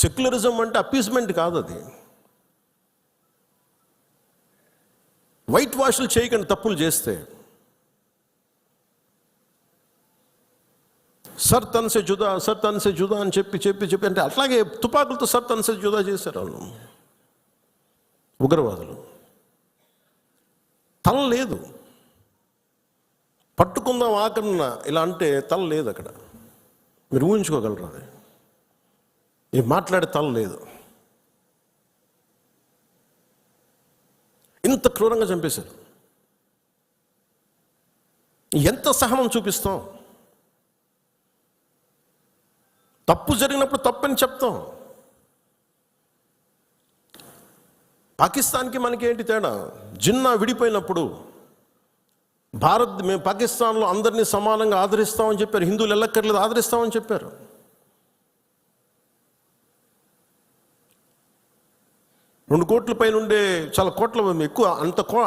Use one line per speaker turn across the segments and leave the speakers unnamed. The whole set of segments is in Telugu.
సెక్యులరిజం అంటే అపీస్మెంట్ కాదు, అది వైట్ వాష్లు చేయకండి తప్పులు చేస్తే. సర్ తన్సే జుదా, సర్ తన్సే జుదా అని చెప్పి అంటే అట్లాగే తుపాకులతో సర్ తన్సే జుదా చేశారు వాళ్ళు ఉగ్రవాదులు. తల లేదు, పట్టుకుందాం ఆకరణ ఇలా అంటే తల లేదు అక్కడ. మీరు ఊహించుకోగలరు, అది ఈ మాట్లాడే తల లేదు. ఇంత క్రూరంగా చంపేశారు. ఎంత సహనం చూపిస్తాం? తప్పు జరిగినప్పుడు తప్పని చెప్తాం. పాకిస్తాన్కి మనకి ఏంటి తేడా? జిన్నా విడిపోయినప్పుడు మేము పాకిస్తాన్లో అందరినీ సమానంగా ఆదరిస్తామని చెప్పారు. హిందువులు ఎల్లక్కర్లేదు, ఆదరిస్తామని చెప్పారు. రెండు కోట్ల పైన ఉండే, చాలా కోట్ల ఎక్కువ,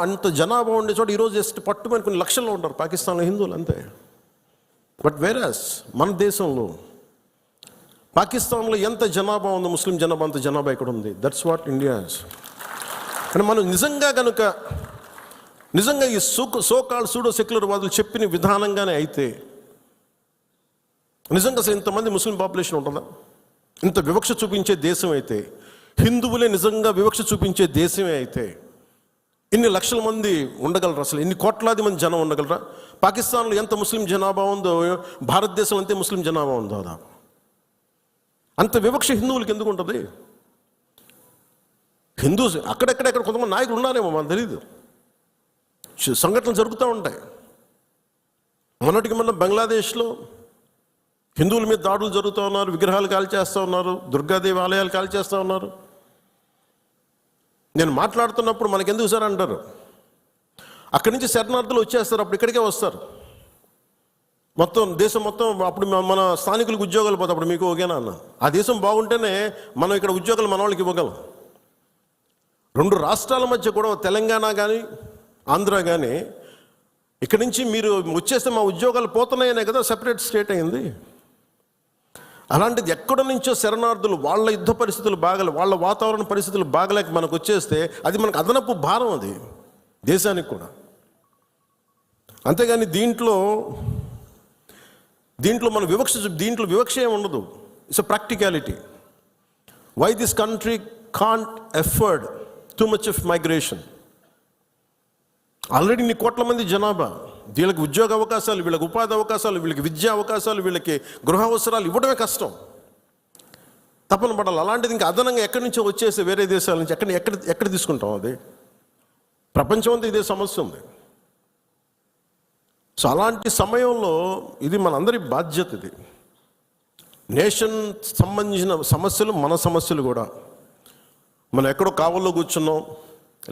అంత జనాభా ఉండే చోట ఈరోజు జస్ట్ పట్టుమని కొన్ని లక్షల్లో ఉంటారు పాకిస్తాన్లో హిందువులు, అంతే. బట్ వేరస్ మన దేశంలో, పాకిస్తాన్లో ఎంత జనాభా ఉందో ముస్లిం జనాభా అంత జనాభా ఇక్కడ ఉంది. That's what India is. కానీ మనం నిజంగా ఈ సోకాల్ సూడో సెక్యులర్ వాదులు చెప్పిన విధానంగానే అయితే నిజంగా అసలు ఇంతమంది ముస్లిం పాపులేషన్ ఉంటుందా? ఇంత వివక్ష చూపించే దేశం అయితే, హిందువులే నిజంగా వివక్ష చూపించే దేశమే అయితే ఇన్ని లక్షల మంది ఉండగలరా? అసలు ఇన్ని కోట్లాది మంది జనం ఉండగలరా? పాకిస్తాన్లో ఎంత ముస్లిం జనాభా ఉందో భారతదేశంలో అంతే ముస్లిం జనాభా ఉందో. దాదాపు అంత వివక్ష హిందువులకి ఎందుకు ఉంటుంది? హిందూస్ అక్కడెక్కడ కొంతమంది నాయకులు ఉన్నారేమో, మనకు తెలీదు. సంఘటనలు జరుగుతూ ఉంటాయి. మొన్నటికి మొన్న బంగ్లాదేశ్లో హిందువుల మీద దాడులు జరుగుతూ ఉన్నారు, విగ్రహాలు కాల్చేస్తూ ఉన్నారు, దుర్గాదేవి ఆలయాలు కాల్చేస్తూ ఉన్నారు. నేను మాట్లాడుతున్నప్పుడు మనకెందుకు సార్ అంటారు, అక్కడి నుంచి శరణార్థులు వచ్చేస్తారు, అప్పుడు ఇక్కడికే వస్తారు. మొత్తం దేశం మొత్తం అప్పుడు మన స్థానికులకు ఉద్యోగాలు పోతాయి. అప్పుడు మీకు ఓకేనా అన్న? ఆ దేశం బాగుంటేనే మనం ఇక్కడ ఉద్యోగాలు మన వాళ్ళకి ఇవ్వగలం. రెండు రాష్ట్రాల మధ్య కూడా, తెలంగాణ కానీ ఆంధ్ర కానీ, ఇక్కడి నుంచి మీరు వచ్చేస్తే మా ఉద్యోగాలు పోతున్నాయనే కదా సెపరేట్ స్టేట్ అయింది. అలాంటిది ఎక్కడి నుంచో శరణార్థులు వాళ్ళ యుద్ధ పరిస్థితులు వాళ్ళ వాతావరణ పరిస్థితులు బాగలేక మనకు వచ్చేస్తే అది మనకు అదనపు భారం, అది దేశానికి కూడా. అంతేగాని దీంట్లో మన దీంట్లో వివక్ష ఏమి ఉండదు. It's a practicality. Why this country can't afford too much of migration. Already ఇన్ని కోట్ల మంది జనాభా, వీళ్ళకి ఉద్యోగ అవకాశాలు, వీళ్ళకి ఉపాధి అవకాశాలు, వీళ్ళకి విద్యా అవకాశాలు, వీళ్ళకి గృహ అవసరాలు ఇవ్వడమే కష్టం, తప్పన పడాలి. అలాంటిది ఇంకా అదనంగా ఎక్కడి నుంచో వచ్చేసి వేరే దేశాల నుంచి ఎక్కడ తీసుకుంటాం? అది ప్రపంచం అంతా ఇదే సమస్య ఉంది. సో అలాంటి సమయంలో ఇది మనందరి బాధ్యత. ఇది నేషన్ సంబంధించిన సమస్యలు, మన సమస్యలు కూడా. మనం ఎక్కడో కావల్లో కూర్చున్నాం,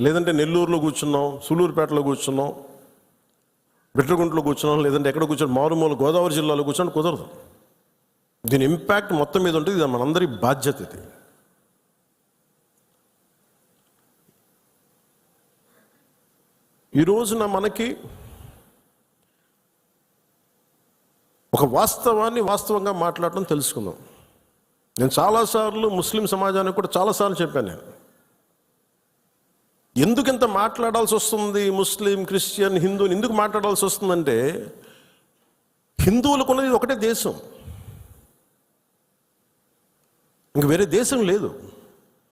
లేదంటే నెల్లూరులో కూర్చున్నాం, సూలూరుపేటలో కూర్చున్నాం, బిట్రగుంటలో కూర్చున్నాం, లేదంటే ఎక్కడ కూర్చొని మారుమూల గోదావరి జిల్లాలో కూర్చొని కుదరదు. దీని ఇంపాక్ట్ మొత్తం మీద ఉంటుంది. ఇది మనందరి బాధ్యత. ఇది ఈ రోజున మనకి ఒక వాస్తవాన్ని వాస్తవంగా మాట్లాడటం తెలుసుకుందాం. నేను చాలాసార్లు ముస్లిం సమాజానికి కూడా చాలాసార్లు చెప్పాను, నేను ఎందుకు ఇంత మాట్లాడాల్సి వస్తుంది, ముస్లిం, క్రిస్టియన్, హిందువుని ఎందుకు మాట్లాడాల్సి వస్తుందంటే, హిందువులకు ఉన్నది ఒకటే దేశం, ఇంక వేరే దేశం లేదు.